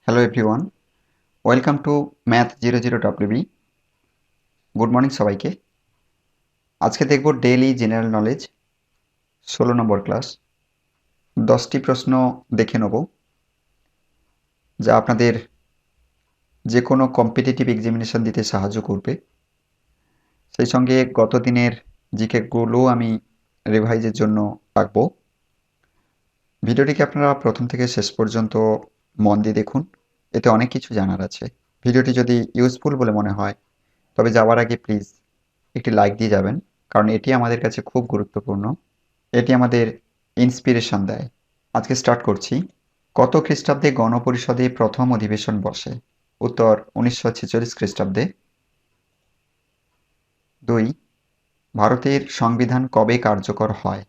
Hello everyone, welcome to MATH00WB. Good morning সবাইকে। আজকে দেখব ডেইলি জেনারেল নলেজ 16 নম্বর class. 10টি প্রশ্ন দেখে নেব যা আপনাদের যে কোনো কম্পিটিটিভ এক্সামিনেশন দিতে সাহায্য করবে। সেই সঙ্গে গত দিনের জিকেগুলো আমি রিভাইজের জন্য রাখবো। ভিডিওটিকে আপনারা প্রথম থেকে শেষ পর্যন্ত মন দিয়ে দেখুন, এতে অনেক কিছু জানার আছে। ভিডিওটি যদি ইউজফুল বলে মনে হয় তবে যাওয়ার আগে প্লিজ একটি লাইক দিয়ে যাবেন, কারণ এটি আমাদের কাছে খুব গুরুত্বপূর্ণ। এটি আমাদের ইন্সপিরেশন দেয়। আজকে স্টার্ট করছি। কত খ্রিস্টাব্দে গণপরিষদে প্রথম অধিবেশন বসে? উত্তর 1946 খ্রিস্টাব্দে। 2. ভারতের সংবিধান কবে কার্যকর হয়?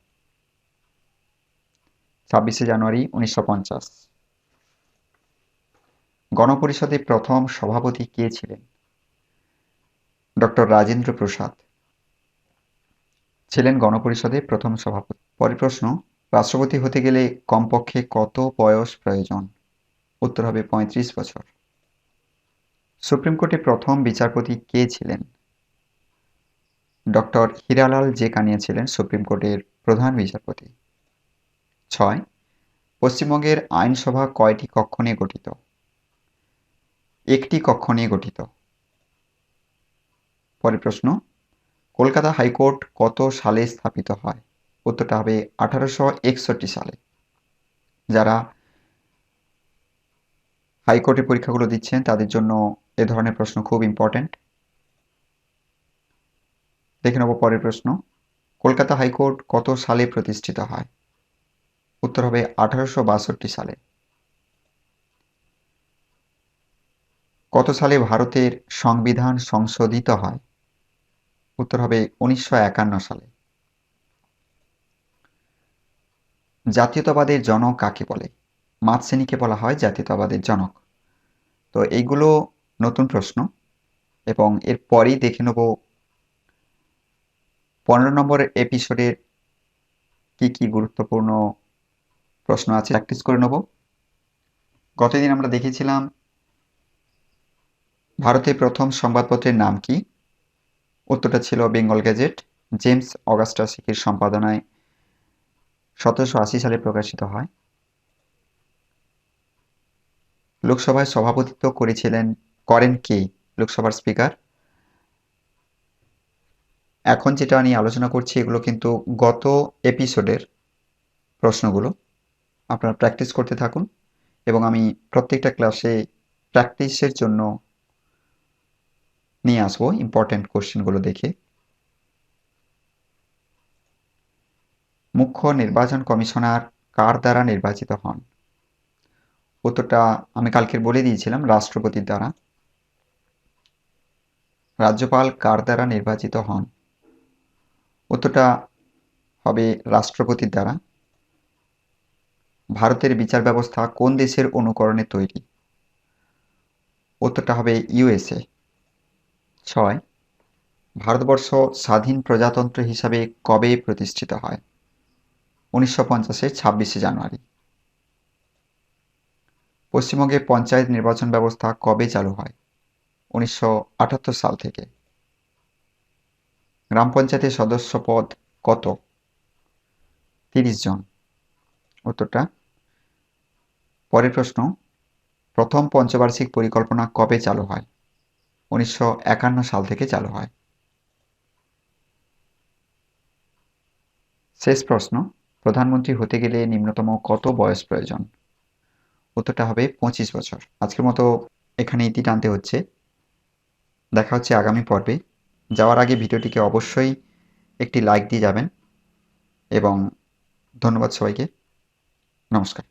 26শে জানুয়ারি 1950। গণপরিষদে প্রথম সভাপতি কে ছিলেন? ডক্টর রাজেন্দ্র প্রসাদ ছিলেন গণপরিষদে প্রথম সভাপতি। পরের প্রশ্ন, রাষ্ট্রপতি হতে গেলে কমপক্ষে কত বয়স প্রয়োজন? উত্তর হবে 35 বছর। সুপ্রিম কোর্টে প্রথম বিচারপতি কে ছিলেন? ডক্টর হীরালাল জে কানিয়া ছিলেন সুপ্রিম কোর্টের প্রধান বিচারপতি। 6. পশ্চিমবঙ্গের আইনসভা কয়টি কক্ষ নিয়ে গঠিত? একটি কক্ষ নিয়ে গঠিত। পরের প্রশ্ন, কলকাতা হাইকোর্ট কত সালে স্থাপিত হয়? উত্তরটা হবে 1861 সালে। যারা হাইকোর্টের পরীক্ষাগুলো দিচ্ছেন তাদের জন্য এ ধরনের প্রশ্ন খুব ইম্পর্ট্যান্ট। দেখে নেব পরের প্রশ্ন, কলকাতা হাইকোর্ট কত সালে প্রতিষ্ঠিত হয়? উত্তর হবে 1862 সালে। কত সালে ভারতের সংবিধান সংশোধিত হয়? উত্তর হবে 1951 সালে। জাতীয়তাবাদের জনক কাকে বলে? মার্কসকে বলা হয় জাতীয়তাবাদের জনক। তো এইগুলো নতুন প্রশ্ন, এবং এরপরেই দেখে নেব 15 নম্বর এপিসোডের কি কি গুরুত্বপূর্ণ প্রশ্ন আছে, প্র্যাকটিস করে নেব। গতদিন আমরা দেখেছিলাম ভারতের প্রথম সংবাদপত্রের নাম কি? উত্তরটা ছিল বেঙ্গল গ্যাজেট। জেমস অগাস্টাস হিকের সম্পাদনায় 1780 সালে প্রকাশিত হয়। লোকসভায় সভাপতিত্ব করেন কে? লোকসভার স্পিকার। এখন যেটা নিয়ে আলোচনা করছি এগুলো কিন্তু গত এপিসোডের প্রশ্নগুলো। আপনারা প্র্যাকটিস করতে থাকুন এবং আমি প্রত্যেকটা ক্লাসে প্র্যাকটিসের জন্য নিয়ে আসবো ইম্পর্টেন্ট কোশ্চেনগুলো দেখে। মুখ্য নির্বাচন কমিশনার কার দ্বারা নির্বাচিত হন? উত্তরটা আমি কালকে বলে দিয়েছিলাম, রাষ্ট্রপতির দ্বারা। রাজ্যপাল কার দ্বারা নির্বাচিত হন? উত্তরটা হবে রাষ্ট্রপতির দ্বারা। ভারতের বিচার ব্যবস্থা কোন দেশের অনুকরণে তৈরি? উত্তরটা হবে ইউএসএ। 6. ভারতবর্ষ স্বাধীন প্রজাতন্ত্র হিসাবে কবে প্রতিষ্ঠিত হয়? 1950-এর 26শে জানুয়ারি। পশ্চিমবঙ্গে পঞ্চায়েত নির্বাচন ব্যবস্থা কবে চালু হয়? 1978 সাল থেকে। গ্রাম পঞ্চায়েতের সদস্য পদ কত? 30 জন। উত্তরটা। পরের প্রশ্ন, প্রথম পঞ্চবার্ষিক পরিকল্পনা কবে চালু হয়? 1951 সাল থেকে চালু হয়। শেষ প্রশ্ন, প্রধানমন্ত্রী হতে গেলে নিম্নতম কত বয়স প্রয়োজন? উত্তরটা হবে 25 বছর। আজকের মতো এখানে ইতি টানতে হচ্ছে। দেখা হচ্ছে আগামী পর্বে। যাওয়ার আগে ভিডিওটিকে অবশ্যই একটি লাইক দিয়ে যাবেন, এবং ধন্যবাদ সবাইকে। নমস্কার।